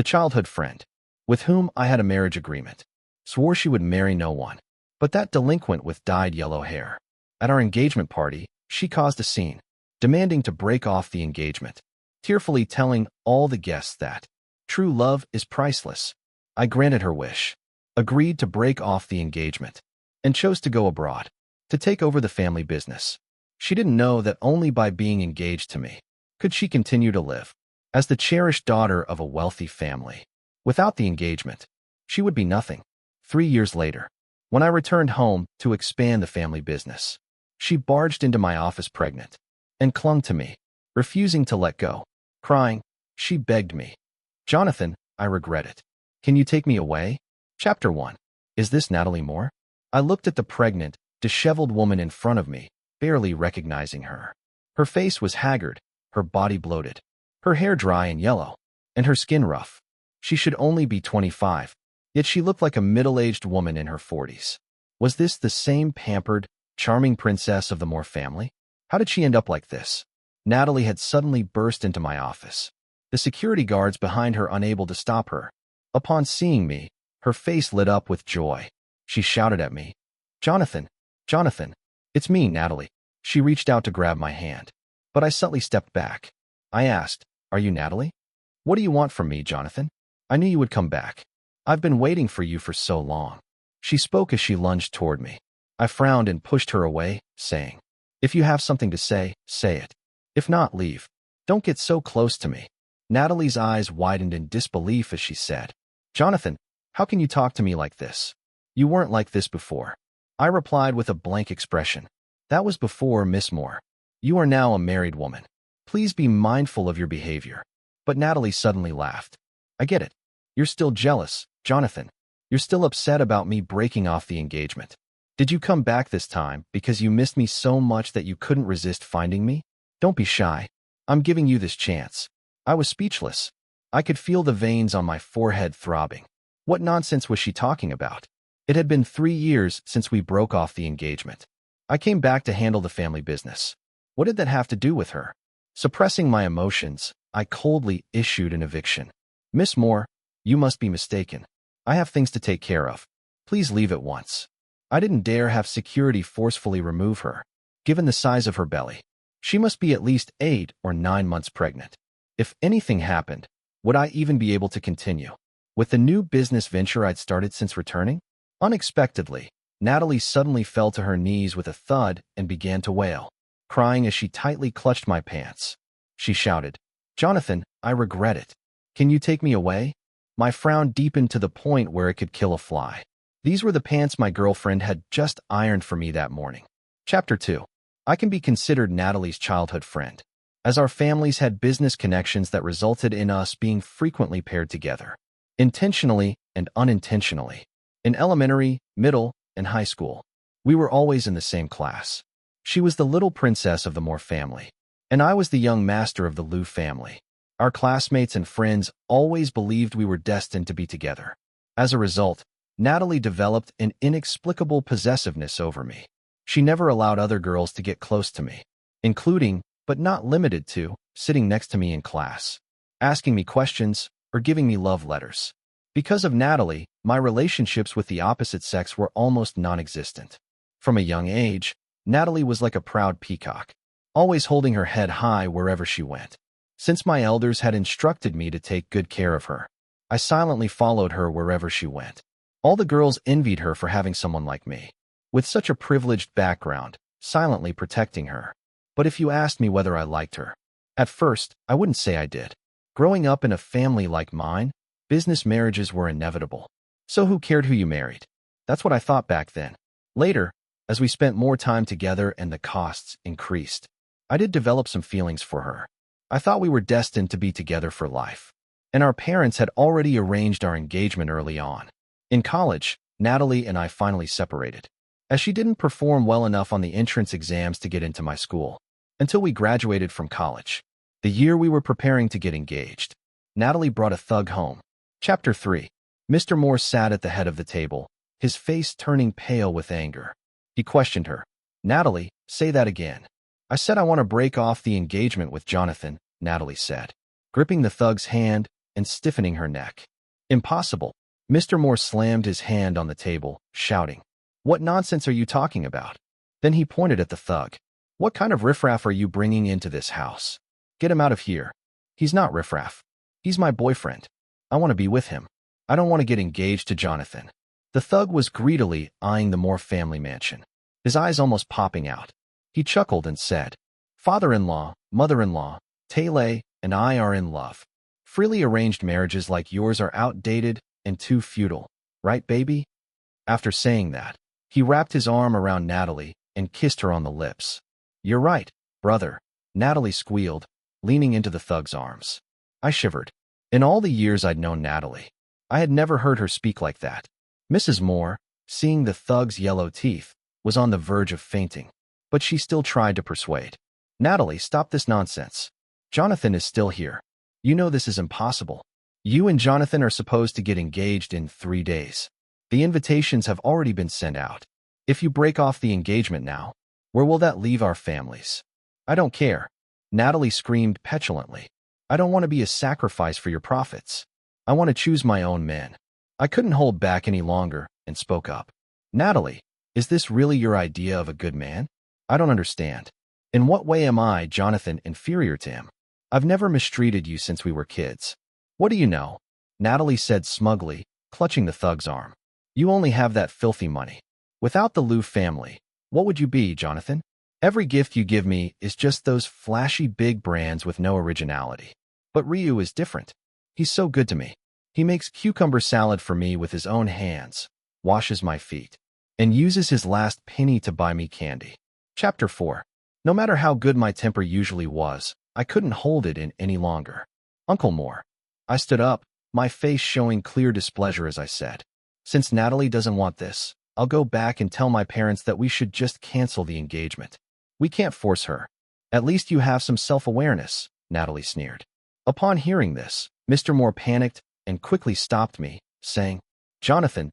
The childhood friend, with whom I had a marriage agreement, swore she would marry no one but that delinquent with dyed yellow hair. At our engagement party, she caused a scene, demanding to break off the engagement, tearfully telling all the guests that true love is priceless. I granted her wish, agreed to break off the engagement, and chose to go abroad, to take over the family business. She didn't know that only by being engaged to me could she continue to live as the cherished daughter of a wealthy family. Without the engagement, she would be nothing. 3 years later, when I returned home to expand the family business, she barged into my office pregnant and clung to me, refusing to let go. Crying, she begged me, "Jonathan, I regret it. Can you take me away?" Chapter 1. Is this Natalie Moore? I looked at the pregnant, disheveled woman in front of me, barely recognizing her. Her face was haggard, her body bloated, her hair dry and yellow, and her skin rough. She should only be 25, yet she looked like a middle-aged woman in her 40s. Was this the same pampered, charming princess of the Moore family? How did she end up like this? Natalie had suddenly burst into my office, the security guards behind her unable to stop her. Upon seeing me, her face lit up with joy. She shouted at me, "Jonathan, Jonathan, it's me, Natalie." She reached out to grab my hand, but I subtly stepped back. I asked, "Are you Natalie? What do you want from me, Jonathan? I knew you would come back. I've been waiting for you for so long." She spoke as she lunged toward me. I frowned and pushed her away, saying, "If you have something to say, say it. If not, leave. Don't get so close to me." Natalie's eyes widened in disbelief as she said, "Jonathan, how can you talk to me like this? You weren't like this before." I replied with a blank expression. "That was before, Miss Moore. You are now a married woman. Please be mindful of your behavior." But Natalie suddenly laughed. "I get it. You're still jealous, Jonathan. You're still upset about me breaking off the engagement. Did you come back this time because you missed me so much that you couldn't resist finding me? Don't be shy. I'm giving you this chance." I was speechless. I could feel the veins on my forehead throbbing. What nonsense was she talking about? It had been 3 years since we broke off the engagement. I came back to handle the family business. What did that have to do with her? Suppressing my emotions, I coldly issued an eviction. "Miss Moore, you must be mistaken. I have things to take care of. Please leave at once." I didn't dare have security forcefully remove her. Given the size of her belly, she must be at least 8 or 9 months pregnant. If anything happened, would I even be able to continue with the new business venture I'd started since returning? Unexpectedly, Natalie suddenly fell to her knees with a thud and began to wail, crying as she tightly clutched my pants. She shouted, "Jonathan, I regret it. Can you take me away?" My frown deepened to the point where it could kill a fly. These were the pants my girlfriend had just ironed for me that morning. Chapter 2. I can be considered Natalie's childhood friend, as our families had business connections that resulted in us being frequently paired together, intentionally and unintentionally. In elementary, middle, and high school, we were always in the same class. She was the little princess of the Moore family, and I was the young master of the Liu family. Our classmates and friends always believed we were destined to be together. As a result, Natalie developed an inexplicable possessiveness over me. She never allowed other girls to get close to me, including, but not limited to, sitting next to me in class, asking me questions, or giving me love letters. Because of Natalie, my relationships with the opposite sex were almost non-existent. From a young age, Natalie was like a proud peacock, always holding her head high wherever she went. Since my elders had instructed me to take good care of her, I silently followed her wherever she went. All the girls envied her for having someone like me, with such a privileged background, silently protecting her. But if you asked me whether I liked her, at first, I wouldn't say I did. Growing up in a family like mine, business marriages were inevitable. So who cared who you married? That's what I thought back then. Later, as we spent more time together and the costs increased, I did develop some feelings for her. I thought we were destined to be together for life, and our parents had already arranged our engagement early on. In college, Natalie and I finally separated, as she didn't perform well enough on the entrance exams to get into my school, until we graduated from college. The year we were preparing to get engaged, Natalie brought a thug home. Chapter 3. Mr. Moore sat at the head of the table, his face turning pale with anger. He questioned her. "Natalie, say that again." "I said I want to break off the engagement with Jonathan," Natalie said, gripping the thug's hand, and stiffening her neck. Impossible. Mr. Moore slammed his hand on the table, shouting, "What nonsense are you talking about?" Then he pointed at the thug. "What kind of riffraff are you bringing into this house? Get him out of here." "He's not riffraff. He's my boyfriend. I want to be with him. I don't want to get engaged to Jonathan." The thug was greedily eyeing the Moore family mansion, his eyes almost popping out. He chuckled and said, "Father-in-law, mother-in-law, Taylor and I are in love. Freely arranged marriages like yours are outdated and too futile, right, baby?" After saying that, he wrapped his arm around Natalie and kissed her on the lips. "You're right, brother," Natalie squealed, leaning into the thug's arms. I shivered. In all the years I'd known Natalie, I had never heard her speak like that. Mrs. Moore, seeing the thug's yellow teeth, was on the verge of fainting, but she still tried to persuade. "Natalie, stop this nonsense. Jonathan is still here. You know this is impossible. You and Jonathan are supposed to get engaged in 3 days. The invitations have already been sent out. If you break off the engagement now, where will that leave our families?" "I don't care," Natalie screamed petulantly. "I don't want to be a sacrifice for your profits. I want to choose my own men." I couldn't hold back any longer and spoke up. "Natalie, is this really your idea of a good man? I don't understand. In what way am I, Jonathan, inferior to him? I've never mistreated you since we were kids." "What do you know?" Natalie said smugly, clutching the thug's arm. "You only have that filthy money. Without the Liu family, what would you be, Jonathan? Every gift you give me is just those flashy big brands with no originality. But Ryu is different. He's so good to me. He makes cucumber salad for me with his own hands, washes my feet, and uses his last penny to buy me candy." Chapter 4. No matter how good my temper usually was, I couldn't hold it in any longer. "Uncle Moore." I stood up, my face showing clear displeasure as I said, "Since Natalie doesn't want this, I'll go back and tell my parents that we should just cancel the engagement. We can't force her." "At least you have some self-awareness," Natalie sneered. Upon hearing this, Mr. Moore panicked and quickly stopped me, saying, Jonathan,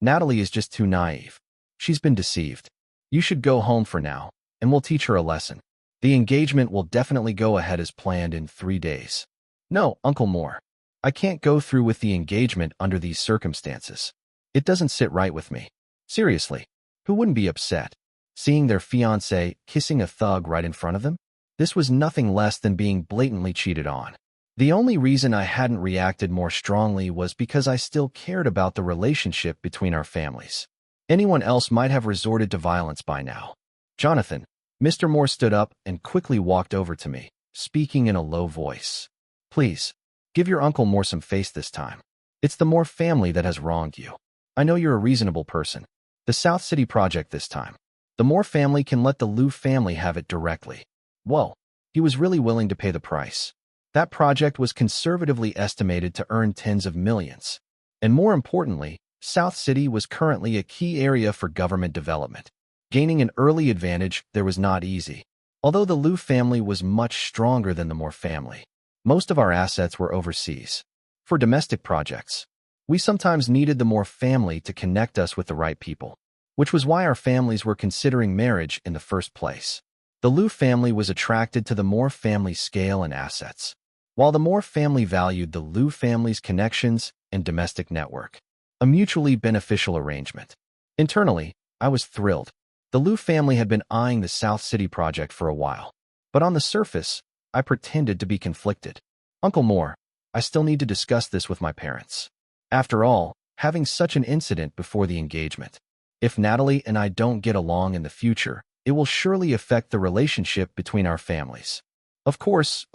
Natalie is just too naive. She's been deceived. You should go home for now, and we'll teach her a lesson. The engagement will definitely go ahead as planned in 3 days." "No, Uncle Moore. I can't go through with the engagement under these circumstances. It doesn't sit right with me. Seriously, who wouldn't be upset seeing their fiancé kissing a thug right in front of them? This was nothing less than being blatantly cheated on. The only reason I hadn't reacted more strongly was because I still cared about the relationship between our families. Anyone else might have resorted to violence by now. "Jonathan," Mr. Moore stood up and quickly walked over to me, speaking in a low voice. "Please, give your Uncle Moore some face this time. It's the Moore family that has wronged you. I know you're a reasonable person. The South City project this time. The Moore family can let the Liu family have it directly." Whoa, he was really willing to pay the price. That project was conservatively estimated to earn tens of millions. And more importantly, South City was currently a key area for government development. Gaining an early advantage there was not easy. Although the Liu family was much stronger than the Moore family, most of our assets were overseas. For domestic projects, we sometimes needed the Moore family to connect us with the right people, which was why our families were considering marriage in the first place. The Liu family was attracted to the Moore family's scale and assets, while the Moore family valued the Liu family's connections and domestic network, a mutually beneficial arrangement. Internally, I was thrilled. The Liu family had been eyeing the South City project for a while, but on the surface, I pretended to be conflicted. "Uncle Moore, I still need to discuss this with my parents. After all, having such an incident before the engagement. If Natalie and I don't get along in the future, it will surely affect the relationship between our families." Of course,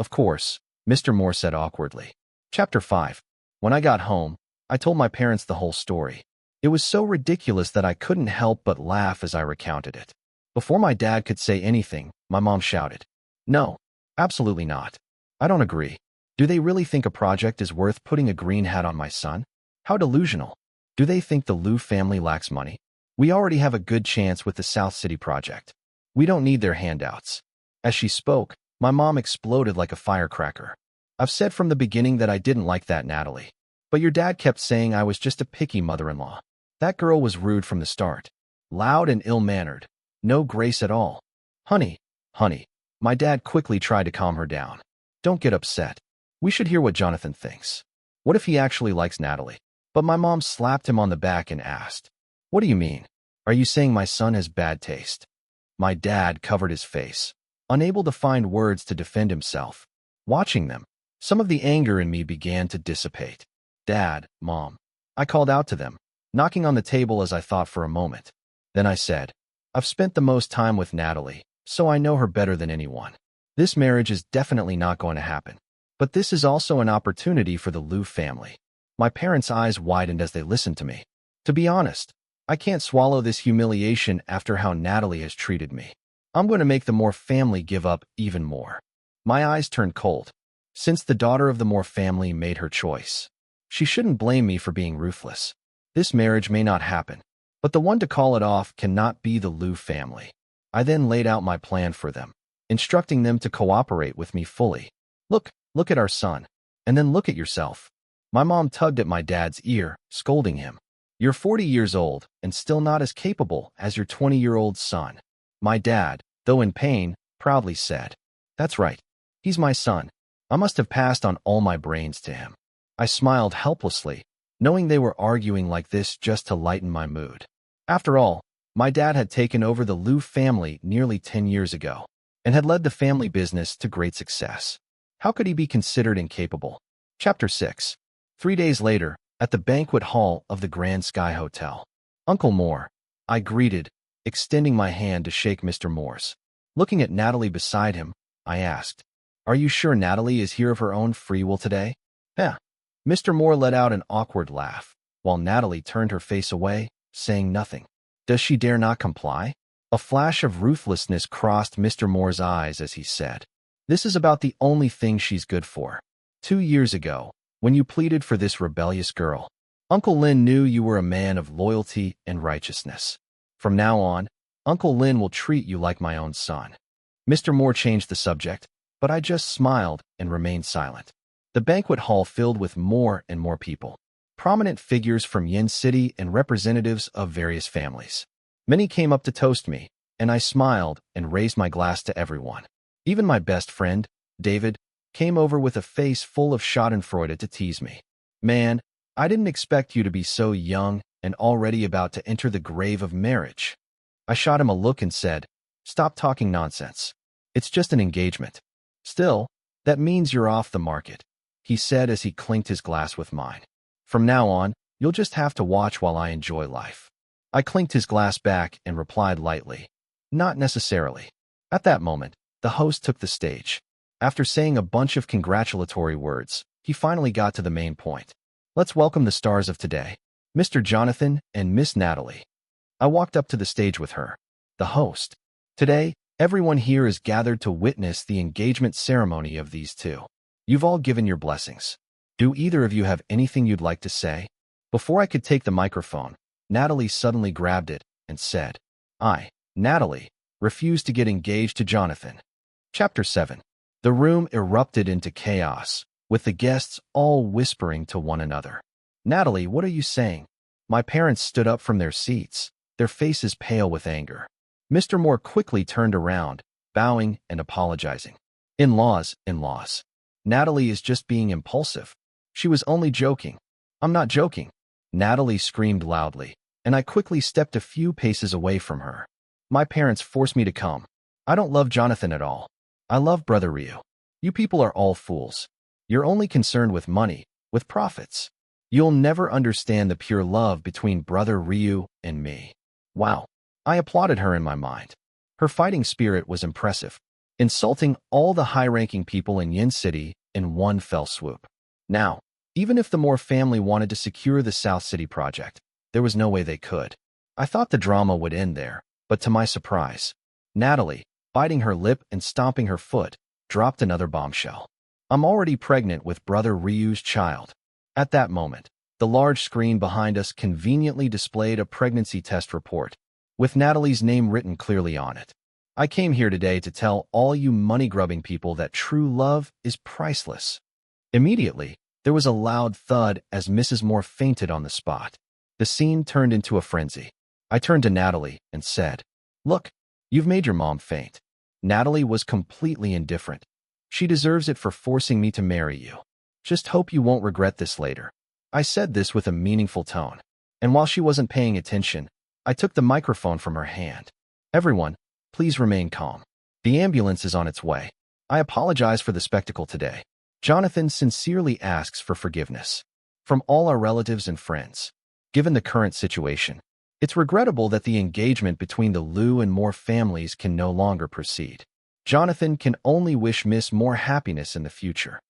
Mr. Moore said awkwardly. Chapter 5. When I got home, I told my parents the whole story. It was so ridiculous that I couldn't help but laugh as I recounted it. Before my dad could say anything, my mom shouted, "No, absolutely not. I don't agree. Do they really think a project is worth putting a green hat on my son? How delusional. Do they think the Liu family lacks money? We already have a good chance with the South City project. We don't need their handouts." As she spoke, my mom exploded like a firecracker. "I've said from the beginning that I didn't like that Natalie. But your dad kept saying I was just a picky mother-in-law. That girl was rude from the start. Loud and ill-mannered. No grace at all. Honey. My dad quickly tried to calm her down. "Don't get upset. We should hear what Jonathan thinks. What if he actually likes Natalie? But my mom slapped him on the back and asked, "What do you mean? Are you saying my son has bad taste?" My dad covered his face, unable to find words to defend himself. Watching them, some of the anger in me began to dissipate. "Dad, Mom," I called out to them, knocking on the table as I thought for a moment. Then I said, "I've spent the most time with Natalie, so I know her better than anyone. This marriage is definitely not going to happen. But this is also an opportunity for the Liu family." My parents' eyes widened as they listened to me. To be honest, I can't swallow this humiliation after how Natalie has treated me. I'm going to make the Moore family give up even more. My eyes turned cold. Since the daughter of the Moore family made her choice, she shouldn't blame me for being ruthless. This marriage may not happen, but the one to call it off cannot be the Liu family. I then laid out my plan for them, instructing them to cooperate with me fully. Look at our son, and then look at yourself." My mom tugged at my dad's ear, scolding him. "You're 40 years old and still not as capable as your 20-year-old son." My dad, though in pain, proudly said, "That's right. He's my son. I must have passed on all my brains to him." I smiled helplessly, knowing they were arguing like this just to lighten my mood. After all, my dad had taken over the Liu family nearly 10 years ago and had led the family business to great success. How could he be considered incapable? Chapter 6. 3 days later, at the banquet hall of the Grand Sky Hotel. "Uncle Moore," I greeted, extending my hand to shake Mr. Moore's. Looking at Natalie beside him, I asked, "Are you sure Natalie is here of her own free will today?" "Yeah." Mr. Moore let out an awkward laugh, while Natalie turned her face away, saying nothing. "Does she dare not comply?" A flash of ruthlessness crossed Mr. Moore's eyes as he said, "This is about the only thing she's good for. 2 years ago, when you pleaded for this rebellious girl, Uncle Lin knew you were a man of loyalty and righteousness. From now on, Uncle Lin will treat you like my own son." Mr. Moore changed the subject, but I just smiled and remained silent. The banquet hall filled with more and more people, prominent figures from Yin City and representatives of various families. Many came up to toast me, and I smiled and raised my glass to everyone. Even my best friend, David, came over with a face full of schadenfreude to tease me. "Man, I didn't expect you to be so young and already about to enter the grave of marriage." I shot him a look and said, "Stop talking nonsense. It's just an engagement." "Still, that means you're off the market," he said as he clinked his glass with mine. "From now on, you'll just have to watch while I enjoy life." I clinked his glass back and replied lightly, "Not necessarily." At that moment, the host took the stage. After saying a bunch of congratulatory words, he finally got to the main point. "Let's welcome the stars of today, Mr. Jonathan and Miss Natalie." I walked up to the stage with her, the host. "Today, everyone here is gathered to witness the engagement ceremony of these two. You've all given your blessings. Do either of you have anything you'd like to say?" Before I could take the microphone, Natalie suddenly grabbed it and said, "I, Natalie, refuse to get engaged to Jonathan." Chapter 7. The room erupted into chaos, with the guests all whispering to one another. "Natalie, what are you saying?" My parents stood up from their seats, their faces pale with anger. Mr. Moore quickly turned around, bowing and apologizing. In-laws. Natalie is just being impulsive. She was only joking." "I'm not joking." Natalie screamed loudly, and I quickly stepped a few paces away from her. "My parents forced me to come. I don't love Jonathan at all. I love Brother Ryu. You people are all fools. You're only concerned with money, with profits. You'll never understand the pure love between Brother Ryu and me." Wow. I applauded her in my mind. Her fighting spirit was impressive, insulting all the high-ranking people in Yin City in one fell swoop. Now, even if the Moore family wanted to secure the South City project, there was no way they could. I thought the drama would end there, but to my surprise, Natalie, biting her lip and stomping her foot, dropped another bombshell. "I'm already pregnant with Brother Ryu's child." At that moment, the large screen behind us conveniently displayed a pregnancy test report, with Natalie's name written clearly on it. "I came here today to tell all you money-grubbing people that true love is priceless." Immediately, there was a loud thud as Mrs. Moore fainted on the spot. The scene turned into a frenzy. I turned to Natalie and said, "Look, you've made your mom faint." Natalie was completely indifferent. "She deserves it for forcing me to marry you." Just hope you won't regret this later. I said this with a meaningful tone, and while she wasn't paying attention, I took the microphone from her hand. Everyone, please remain calm. The ambulance is on its way. I apologize for the spectacle today. Jonathan sincerely asks for forgiveness from all our relatives and friends. Given the current situation, it's regrettable that the engagement between the Liu and Moore families can no longer proceed. Jonathan can only wish Miss Moore happiness in the future.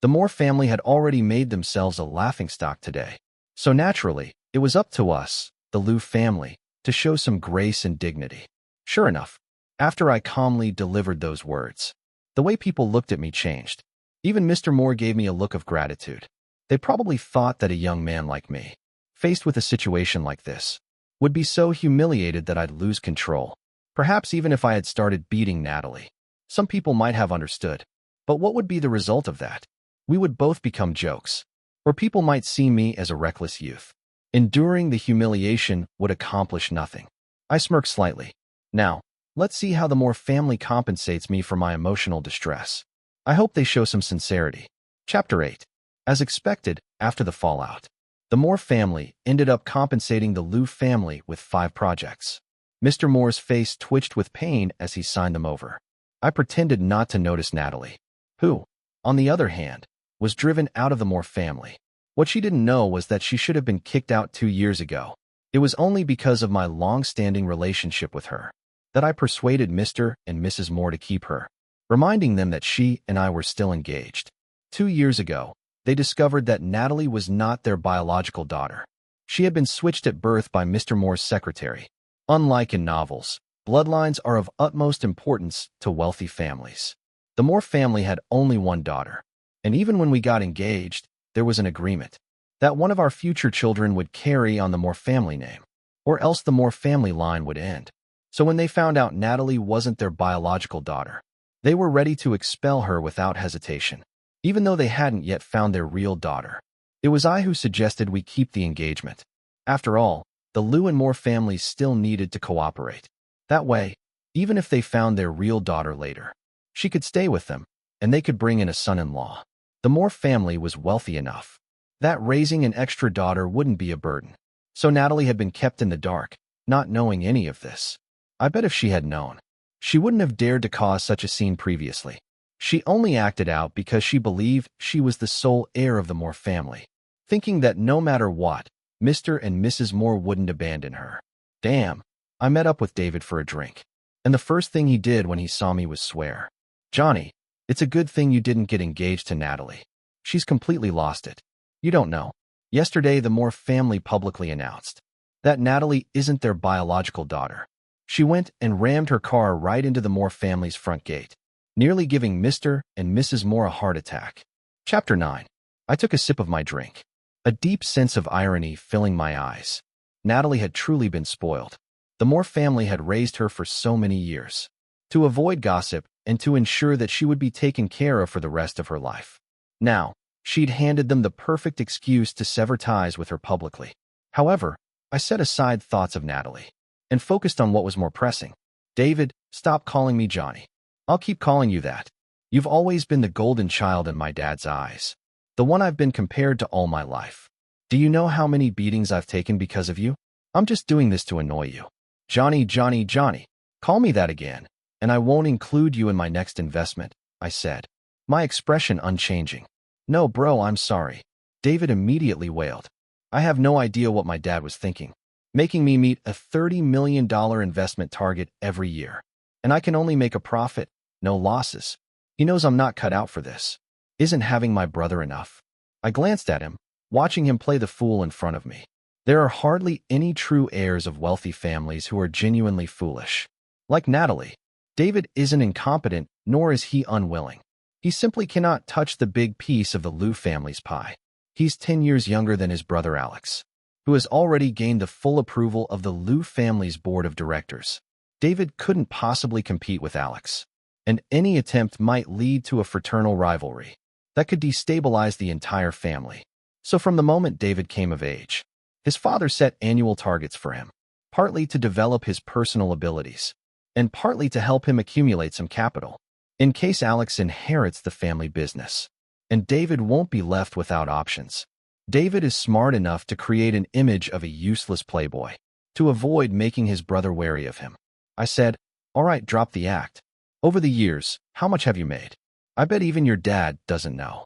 The Moore family had already made themselves a laughingstock today, so naturally, it was up to us, the Liu family, to show some grace and dignity. Sure enough, after I calmly delivered those words, the way people looked at me changed. Even Mr. Moore gave me a look of gratitude. They probably thought that a young man like me, faced with a situation like this, would be so humiliated that I'd lose control. Perhaps even if I had started beating Natalie. Some people might have understood. But what would be the result of that? We would both become jokes. Or people might see me as a reckless youth. Enduring the humiliation would accomplish nothing. I smirked slightly. Now, let's see how the Moore family compensates me for my emotional distress. I hope they show some sincerity. Chapter 8. As expected, after the fallout, the Moore family ended up compensating the Liu family with 5 projects. Mr. Moore's face twitched with pain as he signed them over. I pretended not to notice Natalie, who, on the other hand, was driven out of the Moore family. What she didn't know was that she should have been kicked out 2 years ago. It was only because of my long-standing relationship with her that I persuaded Mr. and Mrs. Moore to keep her, reminding them that she and I were still engaged. 2 years ago, they discovered that Natalie was not their biological daughter. She had been switched at birth by Mr. Moore's secretary. Unlike in novels, bloodlines are of utmost importance to wealthy families. The Moore family had only one daughter, and even when we got engaged, there was an agreement that one of our future children would carry on the Moore family name, or else the Moore family line would end. So when they found out Natalie wasn't their biological daughter, they were ready to expel her without hesitation. Even though they hadn't yet found their real daughter, it was I who suggested we keep the engagement. After all, the Liu and Moore families still needed to cooperate. That way, even if they found their real daughter later, she could stay with them, and they could bring in a son-in-law. The Moore family was wealthy enough that raising an extra daughter wouldn't be a burden. So Natalie had been kept in the dark, not knowing any of this. I bet if she had known, she wouldn't have dared to cause such a scene previously. She only acted out because she believed she was the sole heir of the Moore family, thinking that no matter what, Mr. and Mrs. Moore wouldn't abandon her. Damn, I met up with David for a drink, and the first thing he did when he saw me was swear. Johnny, it's a good thing you didn't get engaged to Natalie. She's completely lost it. You don't know. Yesterday, the Moore family publicly announced that Natalie isn't their biological daughter. She went and rammed her car right into the Moore family's front gate, nearly giving Mr. and Mrs. Moore a heart attack. Chapter 9. I took a sip of my drink, a deep sense of irony filling my eyes. Natalie had truly been spoiled. The Moore family had raised her for so many years, to avoid gossip and to ensure that she would be taken care of for the rest of her life. Now, she'd handed them the perfect excuse to sever ties with her publicly. However, I set aside thoughts of Natalie and focused on what was more pressing. David, stop calling me Johnny. I'll keep calling you that. You've always been the golden child in my dad's eyes, the one I've been compared to all my life. Do you know how many beatings I've taken because of you? I'm just doing this to annoy you. Johnny, Johnny, Johnny. Call me that again, and I won't include you in my next investment, I said, my expression unchanging. No, bro, I'm sorry. David immediately wailed. I have no idea what my dad was thinking, making me meet a $30 million investment target every year. And I can only make a profit, no losses. He knows I'm not cut out for this. Isn't having my brother enough? I glanced at him, watching him play the fool in front of me. There are hardly any true heirs of wealthy families who are genuinely foolish. Like Natalie, David isn't incompetent, nor is he unwilling. He simply cannot touch the big piece of the Liu family's pie. He's 10 years younger than his brother Alex, who has already gained the full approval of the Liu family's board of directors. David couldn't possibly compete with Alex, and any attempt might lead to a fraternal rivalry that could destabilize the entire family. So from the moment David came of age, his father set annual targets for him, partly to develop his personal abilities, and partly to help him accumulate some capital, in case Alex inherits the family business. and David won't be left without options. David is smart enough to create an image of a useless playboy, to avoid making his brother wary of him. I said, "All right, drop the act. Over the years, how much have you made? I bet even your dad doesn't know."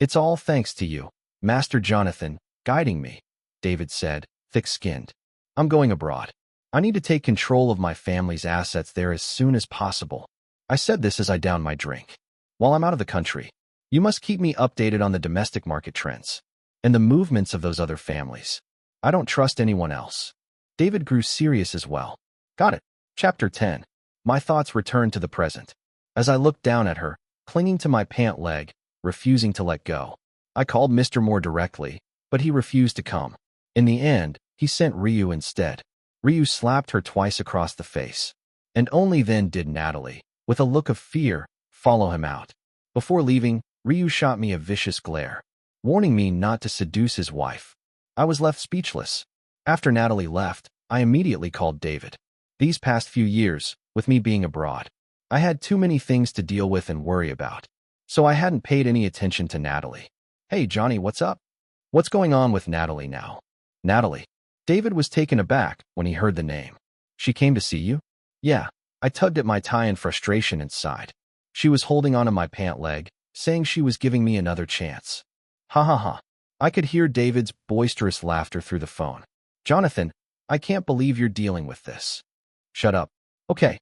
It's all thanks to you, Master Jonathan, guiding me," David said, thick-skinned. "I'm going abroad. I need to take control of my family's assets there as soon as possible." I said this as I downed my drink. "While I'm out of the country, you must keep me updated on the domestic market trends and the movements of those other families. I don't trust anyone else." David grew serious as well. "Got it." Chapter 10. My thoughts returned to the present. As I looked down at her, clinging to my pant leg, refusing to let go. I called Mr. Moore directly, but he refused to come. In the end, he sent Ryu instead. Ryu slapped her twice across the face. And only then did Natalie, with a look of fear, follow him out. Before leaving, Ryu shot me a vicious glare, warning me not to seduce his wife. I was left speechless. After Natalie left, I immediately called David. These past few years, with me being abroad, I had too many things to deal with and worry about, so I hadn't paid any attention to Natalie. "Hey, Johnny, what's up? What's going on with Natalie now?" "Natalie." David was taken aback when he heard the name. "She came to see you?" "Yeah." I tugged at my tie in frustration and sighed. She was holding onto my pant leg, saying she was giving me another chance. Ha ha ha. I could hear David's boisterous laughter through the phone. "Jonathan, I can't believe you're dealing with this." "Shut up." Okay,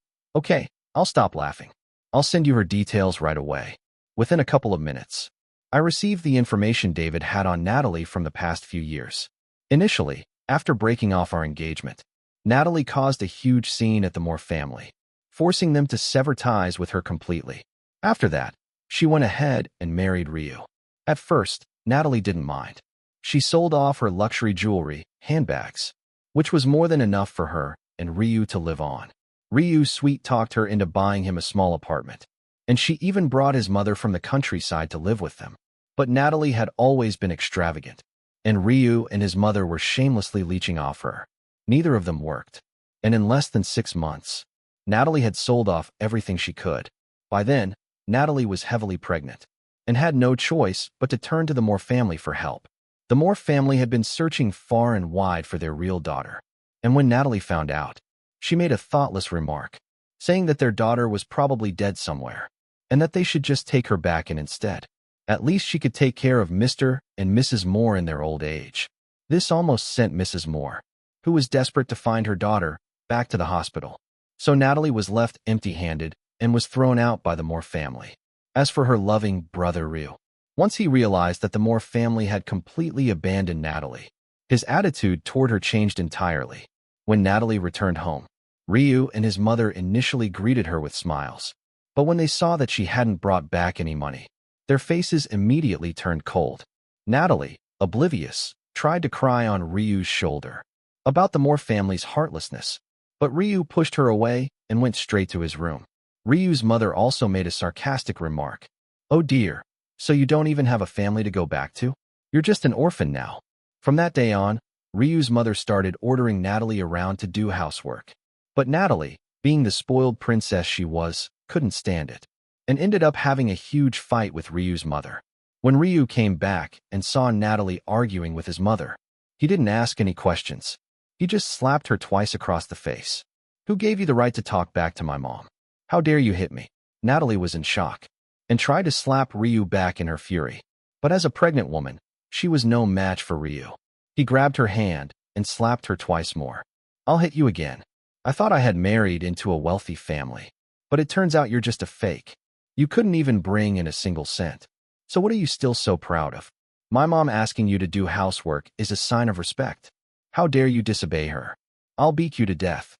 I'll stop laughing. I'll send you her details right away." Within a couple of minutes, I received the information David had on Natalie from the past few years. Initially, after breaking off our engagement, Natalie caused a huge scene at the Moore family, forcing them to sever ties with her completely. After that, she went ahead and married Ryu. At first, Natalie didn't mind. She sold off her luxury jewelry, handbags, which was more than enough for her and Ryu to live on. Ryu sweet-talked her into buying him a small apartment, and she even brought his mother from the countryside to live with them. But Natalie had always been extravagant, and Ryu and his mother were shamelessly leeching off her. Neither of them worked, and in less than 6 months, Natalie had sold off everything she could. By then, Natalie was heavily pregnant and had no choice but to turn to the Moore family for help. The Moore family had been searching far and wide for their real daughter, and when Natalie found out, she made a thoughtless remark, saying that their daughter was probably dead somewhere, and that they should just take her back and instead, at least she could take care of Mr. and Mrs. Moore in their old age. This almost sent Mrs. Moore, who was desperate to find her daughter, back to the hospital. So Natalie was left empty-handed and was thrown out by the Moore family. As for her loving brother Ryu, once he realized that the Moore family had completely abandoned Natalie, his attitude toward her changed entirely. When Natalie returned home, Ryu and his mother initially greeted her with smiles, but when they saw that she hadn't brought back any money, their faces immediately turned cold. Natalie, oblivious, tried to cry on Ryu's shoulder about the Moore family's heartlessness, but Ryu pushed her away and went straight to his room. Ryu's mother also made a sarcastic remark. "Oh dear, so you don't even have a family to go back to? You're just an orphan now." From that day on, Ryu's mother started ordering Natalie around to do housework. But Natalie, being the spoiled princess she was, couldn't stand it, and ended up having a huge fight with Ryu's mother. When Ryu came back and saw Natalie arguing with his mother, he didn't ask any questions. He just slapped her twice across the face. "Who gave you the right to talk back to my mom? How dare you hit me?" Natalie was in shock and tried to slap Ryu back in her fury. But as a pregnant woman, she was no match for Ryu. He grabbed her hand and slapped her twice more. "I'll hit you again. I thought I had married into a wealthy family, but it turns out you're just a fake. You couldn't even bring in a single cent. So what are you still so proud of? My mom asking you to do housework is a sign of respect. How dare you disobey her? I'll beat you to death."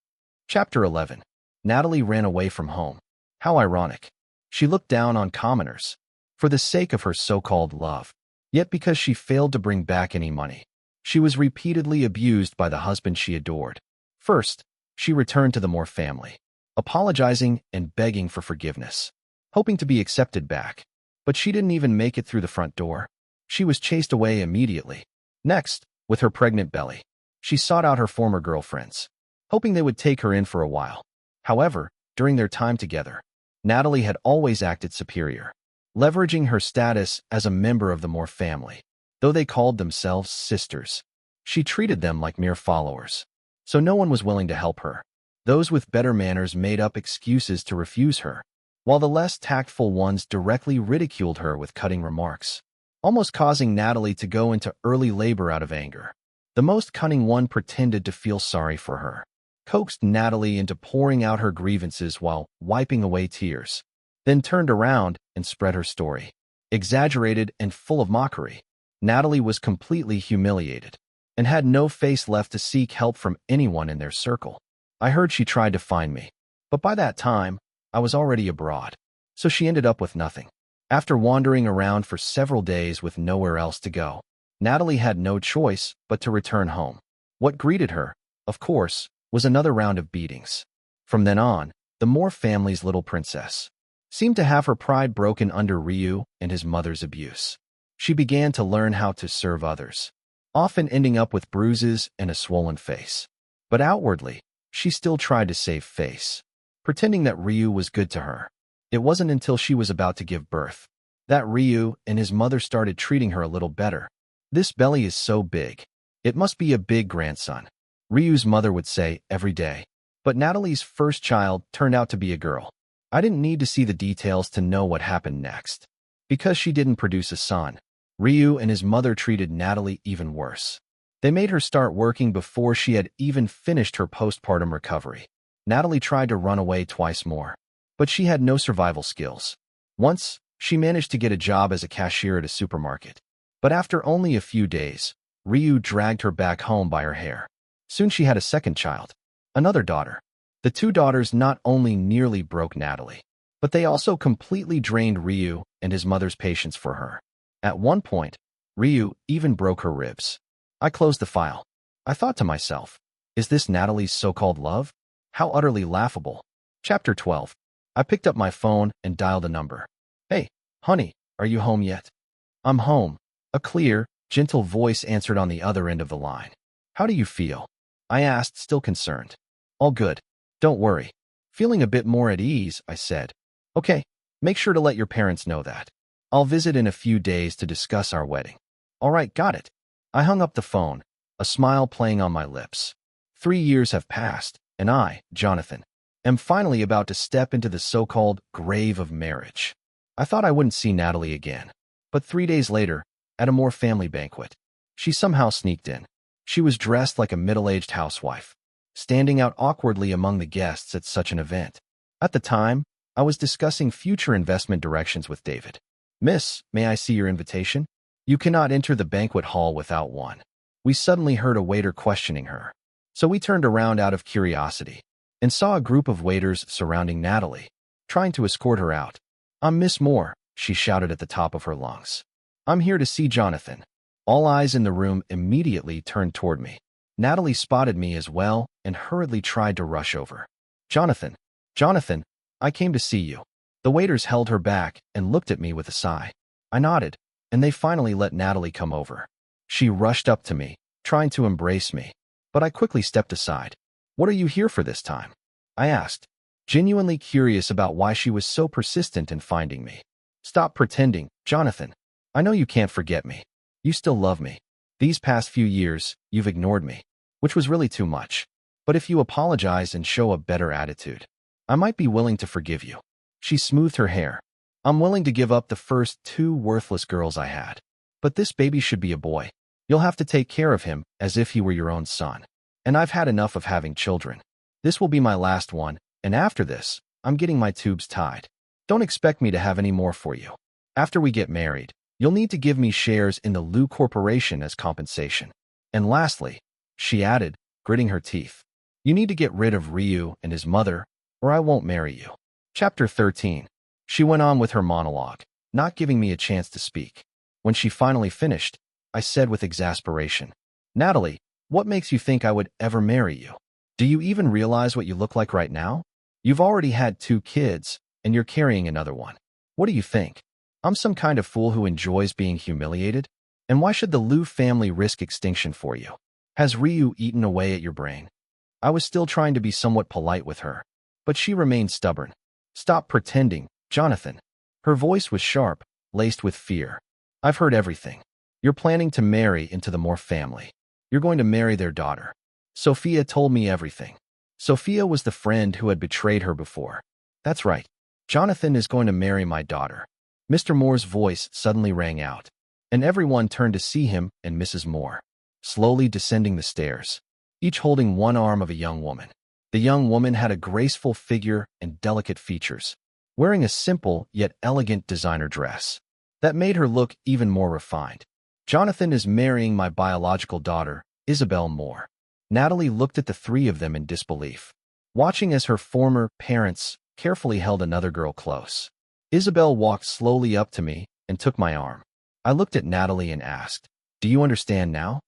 Chapter 11. Natalie ran away from home. How ironic. She looked down on commoners for the sake of her so-called love. Yet because she failed to bring back any money, she was repeatedly abused by the husband she adored. First, she returned to the Moore family, apologizing and begging for forgiveness, hoping to be accepted back. But she didn't even make it through the front door. She was chased away immediately. Next, with her pregnant belly, she sought out her former girlfriends, hoping they would take her in for a while. However, during their time together, Natalie had always acted superior. leveraging her status as a member of the Moore family. Though they called themselves sisters, she treated them like mere followers. So no one was willing to help her. Those with better manners made up excuses to refuse her, while the less tactful ones directly ridiculed her with cutting remarks, almost causing Natalie to go into early labor out of anger. The most cunning one pretended to feel sorry for her, coaxed Natalie into pouring out her grievances while wiping away tears, then turned around and spread her story. Exaggerated and full of mockery, Natalie was completely humiliated and had no face left to seek help from anyone in their circle. I heard she tried to find me, but by that time, I was already abroad, so she ended up with nothing. After wandering around for several days with nowhere else to go, Natalie had no choice but to return home. What greeted her, of course, was another round of beatings. From then on, the Moore family's little princess seemed to have her pride broken under Ryu and his mother's abuse. She began to learn how to serve others, often ending up with bruises and a swollen face. But outwardly, she still tried to save face, pretending that Ryu was good to her. It wasn't until she was about to give birth that Ryu and his mother started treating her a little better. "This belly is so big. It must be a big grandson," Ryu's mother would say every day. But Natalie's first child turned out to be a girl. I didn't need to see the details to know what happened next. Because she didn't produce a son, Ryu and his mother treated Natalie even worse. They made her start working before she had even finished her postpartum recovery. Natalie tried to run away twice more, but she had no survival skills. Once, she managed to get a job as a cashier at a supermarket. But after only a few days, Ryu dragged her back home by her hair. Soon she had a second child, another daughter. The two daughters not only nearly broke Natalie, but they also completely drained Ryu and his mother's patience for her. At one point, Ryu even broke her ribs. I closed the file. I thought to myself, is this Natalie's so-called love? How utterly laughable. Chapter 12. I picked up my phone and dialed a number. "Hey, honey, are you home yet?" "I'm home." A clear, gentle voice answered on the other end of the line. "How do you feel?" I asked, still concerned. "All good. Don't worry." Feeling a bit more at ease, I said, "Okay, make sure to let your parents know that. I'll visit in a few days to discuss our wedding." "All right, got it." I hung up the phone, a smile playing on my lips. 3 years have passed, and I, Jonathan, am finally about to step into the so-called grave of marriage. I thought I wouldn't see Natalie again, but 3 days later, at a Moore family banquet, she somehow sneaked in. She was dressed like a middle-aged housewife, standing out awkwardly among the guests at such an event. At the time, I was discussing future investment directions with David. "Miss, may I see your invitation?" "You cannot enter the banquet hall without one." We suddenly heard a waiter questioning her, so we turned around out of curiosity and saw a group of waiters surrounding Natalie, trying to escort her out. "I'm Miss Moore," she shouted at the top of her lungs. "I'm here to see Jonathan." All eyes in the room immediately turned toward me. Natalie spotted me as well and hurriedly tried to rush over. "Jonathan, Jonathan, I came to see you." The waiters held her back and looked at me with a sigh. I nodded, and they finally let Natalie come over. She rushed up to me, trying to embrace me, but I quickly stepped aside. "What are you here for this time?" I asked, genuinely curious about why she was so persistent in finding me. "Stop pretending, Jonathan. I know you can't forget me. You still love me. These past few years, you've ignored me, which was really too much. But if you apologize and show a better attitude, I might be willing to forgive you." She smoothed her hair. "I'm willing to give up the first 2 worthless girls I had. But this baby should be a boy. You'll have to take care of him as if he were your own son. And I've had enough of having children. This will be my last one, and after this, I'm getting my tubes tied. Don't expect me to have any more for you. After we get married, you'll need to give me shares in the Lou Corporation as compensation. And lastly," she added, gritting her teeth, "you need to get rid of Ryu and his mother, or I won't marry you." Chapter 13. She went on with her monologue, not giving me a chance to speak. When she finally finished, I said with exasperation, "Natalie, what makes you think I would ever marry you? Do you even realize what you look like right now? You've already had 2 kids, and you're carrying another one. What do you think? I'm some kind of fool who enjoys being humiliated? And why should the Liu family risk extinction for you? Has Ryu eaten away at your brain?" I was still trying to be somewhat polite with her, but she remained stubborn. "Stop pretending, Jonathan. Her voice was sharp, laced with fear. I've heard everything. You're planning to marry into the Moore family. You're going to marry their daughter. Sophia told me everything. Sophia was the friend who had betrayed her before. That's right. Jonathan is going to marry my daughter. Mr. Moore's voice suddenly rang out, and everyone turned to see him and Mrs. Moore, slowly descending the stairs, each holding one arm of a young woman. The young woman had a graceful figure and delicate features, wearing a simple yet elegant designer dress that made her look even more refined. Jonathan is marrying my biological daughter, Isabel Moore. Natalie looked at the three of them in disbelief, watching as her former parents carefully held another girl close. Isabel walked slowly up to me and took my arm. I looked at Natalie and asked, "Do you understand now?"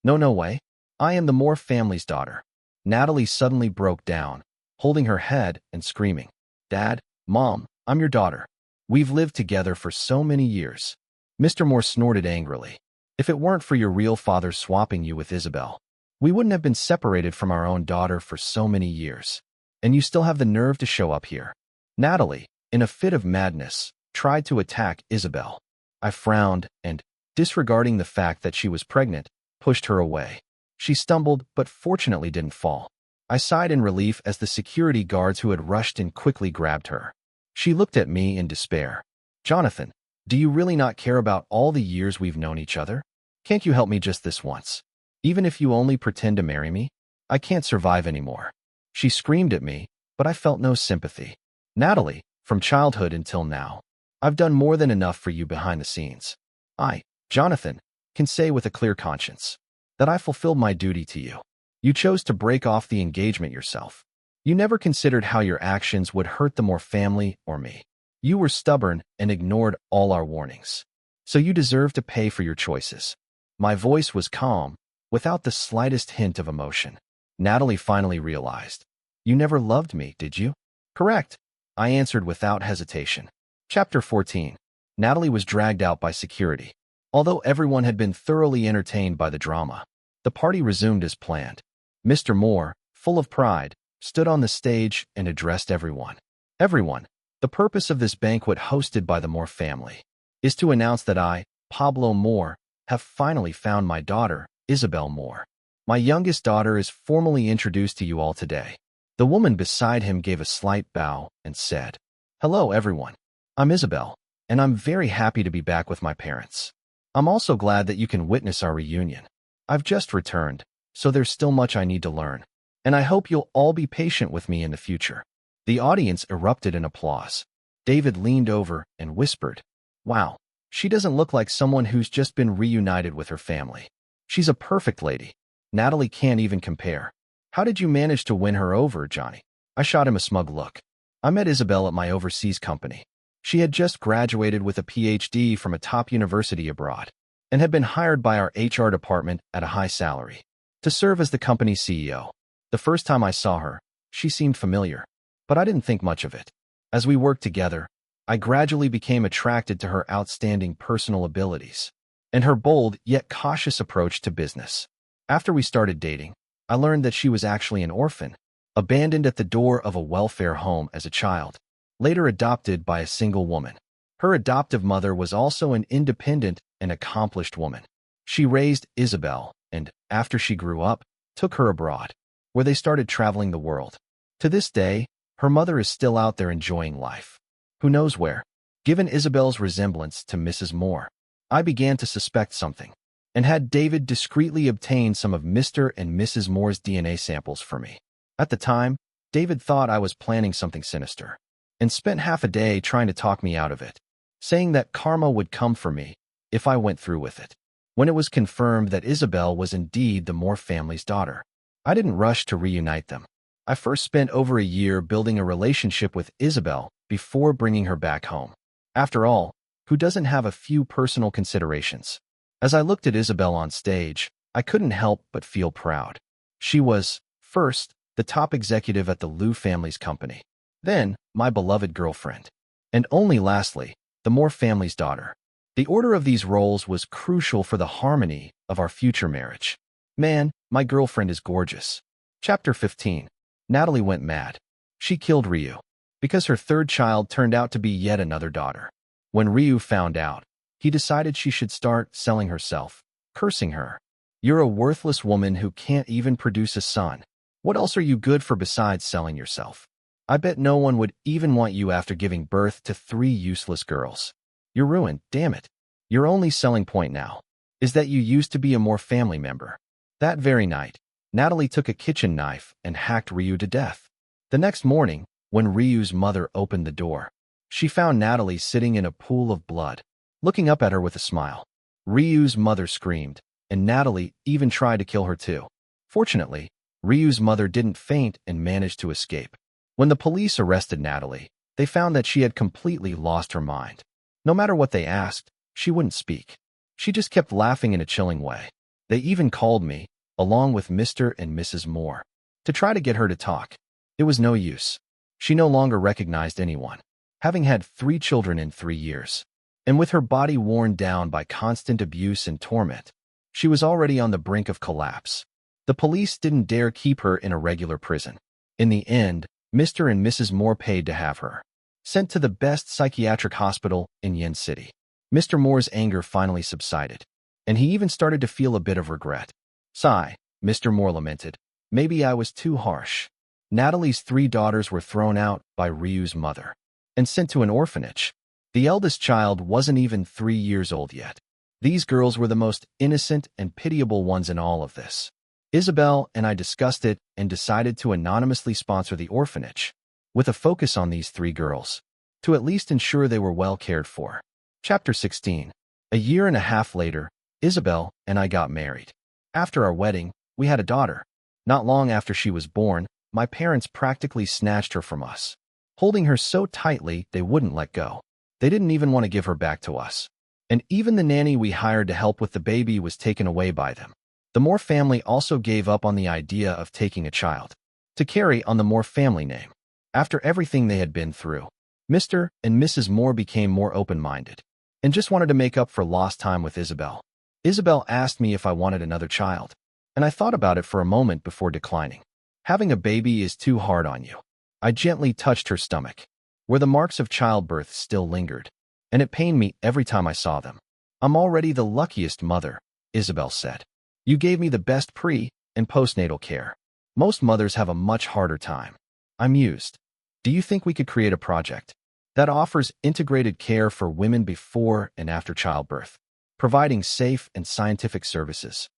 No way. I am the Moore family's daughter." Natalie suddenly broke down, holding her head and screaming, "Dad, Mom, I'm your daughter. We've lived together for so many years." Mr. Moore snorted angrily. "If it weren't for your real father swapping you with Isabel, we wouldn't have been separated from our own daughter for so many years. And you still have the nerve to show up here." Natalie, in a fit of madness, tried to attack Isabel. I frowned and, disregarding the fact that she was pregnant, pushed her away. She stumbled, but fortunately didn't fall. I sighed in relief as the security guards who had rushed in quickly grabbed her. She looked at me in despair. "Jonathan, do you really not care about all the years we've known each other? Can't you help me just this once? Even if you only pretend to marry me? I can't survive anymore." She screamed at me, but I felt no sympathy. "Natalie, from childhood until now, I've done more than enough for you behind the scenes. I, Jonathan, can say with a clear conscience that I fulfilled my duty to you. You chose to break off the engagement yourself. You never considered how your actions would hurt the Moore family or me. You were stubborn and ignored all our warnings. So you deserve to pay for your choices." My voice was calm, without the slightest hint of emotion. Natalie finally realized. "You never loved me, did you?" "Correct," I answered without hesitation. Chapter 14. Natalie was dragged out by security. Although everyone had been thoroughly entertained by the drama, the party resumed as planned. Mr. Moore, full of pride, stood on the stage and addressed everyone. "Everyone, the purpose of this banquet hosted by the Moore family is to announce that I, Pablo Moore, have finally found my daughter, Isabel Moore. My youngest daughter is formally introduced to you all today." The woman beside him gave a slight bow and said, "Hello, everyone. I'm Isabel, and I'm very happy to be back with my parents. I'm also glad that you can witness our reunion. I've just returned, so there's still much I need to learn, and I hope you'll all be patient with me in the future." The audience erupted in applause. David leaned over and whispered, "Wow, she doesn't look like someone who's just been reunited with her family. She's a perfect lady. Natalie can't even compare. How did you manage to win her over, Johnny?" I shot him a smug look. "I met Isabel at my overseas company. She had just graduated with a PhD from a top university abroad and had been hired by our HR department at a high salary to serve as the company's CEO. The first time I saw her, she seemed familiar, but I didn't think much of it. As we worked together, I gradually became attracted to her outstanding personal abilities and her bold yet cautious approach to business. After we started dating, I learned that she was actually an orphan, abandoned at the door of a welfare home as a child, later adopted by a single woman. Her adoptive mother was also an independent and accomplished woman. She raised Isabel and, after she grew up, took her abroad, where they started traveling the world. To this day, her mother is still out there enjoying life. Who knows where? Given Isabel's resemblance to Mrs. Moore, I began to suspect something, and had David discreetly obtain some of Mr. and Mrs. Moore's DNA samples for me. At the time, David thought I was planning something sinister, and spent half a day trying to talk me out of it, saying that karma would come for me if I went through with it. When it was confirmed that Isabel was indeed the Moore family's daughter, I didn't rush to reunite them. I first spent over a year building a relationship with Isabel before bringing her back home. After all, who doesn't have a few personal considerations? As I looked at Isabel on stage, I couldn't help but feel proud. She was, first, the top executive at the Liu family's company, then, my beloved girlfriend, and only lastly, the Moore family's daughter. The order of these roles was crucial for the harmony of our future marriage. Man, my girlfriend is gorgeous. Chapter 15. Natalie went mad. She killed Ryu, because her third child turned out to be yet another daughter. When Ryu found out, he decided she should start selling herself, cursing her. You're a worthless woman who can't even produce a son. What else are you good for besides selling yourself? I bet no one would even want you after giving birth to 3 useless girls. You're ruined, damn it. Your only selling point now is that you used to be a more family member. That very night, Natalie took a kitchen knife and hacked Ryu to death. The next morning, when Ryu's mother opened the door, she found Natalie sitting in a pool of blood, looking up at her with a smile. Ryu's mother screamed, and Natalie even tried to kill her too. Fortunately, Ryu's mother didn't faint and managed to escape. When the police arrested Natalie, they found that she had completely lost her mind. No matter what they asked, she wouldn't speak. She just kept laughing in a chilling way. They even called me, along with Mr. and Mrs. Moore, to try to get her to talk. It was no use. She no longer recognized anyone, having had 3 children in 3 years. And with her body worn down by constant abuse and torment, she was already on the brink of collapse. The police didn't dare keep her in a regular prison. In the end, Mr. and Mrs. Moore paid to have her sent to the best psychiatric hospital in Yen City. Mr. Moore's anger finally subsided, and he even started to feel a bit of regret. Sigh, Mr. Moore lamented. Maybe I was too harsh. Natalie's 3 daughters were thrown out by Ryu's mother and sent to an orphanage. The eldest child wasn't even 3 years old yet. These girls were the most innocent and pitiable ones in all of this. Isabel and I discussed it and decided to anonymously sponsor the orphanage, with a focus on these 3 girls, to at least ensure they were well cared for. Chapter 16. A year and a half later, Isabel and I got married. After our wedding, we had a daughter. Not long after she was born, my parents practically snatched her from us, holding her so tightly they wouldn't let go. They didn't even want to give her back to us. And even the nanny we hired to help with the baby was taken away by them. The Moore family also gave up on the idea of taking a child to carry on the Moore family name. After everything they had been through, Mr. and Mrs. Moore became more open-minded and just wanted to make up for lost time with Isabel. Isabel asked me if I wanted another child, and I thought about it for a moment before declining. Having a baby is too hard on you. I gently touched her stomach, where the marks of childbirth still lingered, and it pained me every time I saw them. I'm already the luckiest mother, Isabel said. You gave me the best pre- and postnatal care. Most mothers have a much harder time. I mused. Do you think we could create a project that offers integrated care for women before and after childbirth, providing safe and scientific services?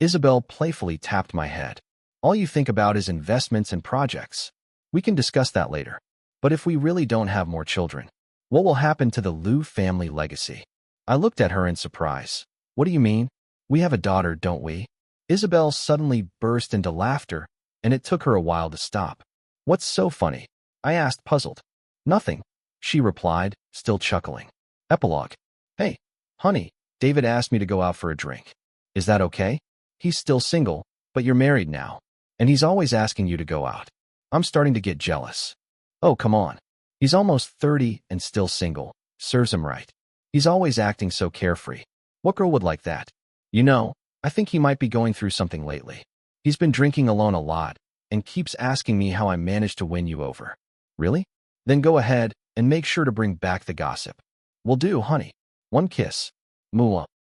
Isabel playfully tapped my head. All you think about is investments and projects. We can discuss that later. But if we really don't have more children, what will happen to the Liu family legacy? I looked at her in surprise. What do you mean? We have a daughter, don't we? Isabel suddenly burst into laughter, and it took her a while to stop. What's so funny? I asked, puzzled. Nothing, she replied, still chuckling. Epilogue. Hey, honey, David asked me to go out for a drink. Is that okay? He's still single, but you're married now, and he's always asking you to go out. I'm starting to get jealous. Oh, come on. He's almost 30 and still single. Serves him right. He's always acting so carefree. What girl would like that? You know, I think he might be going through something lately. He's been drinking alone a lot and keeps asking me how I managed to win you over. Really? Then go ahead and make sure to bring back the gossip. Will do, honey. One kiss. Mua.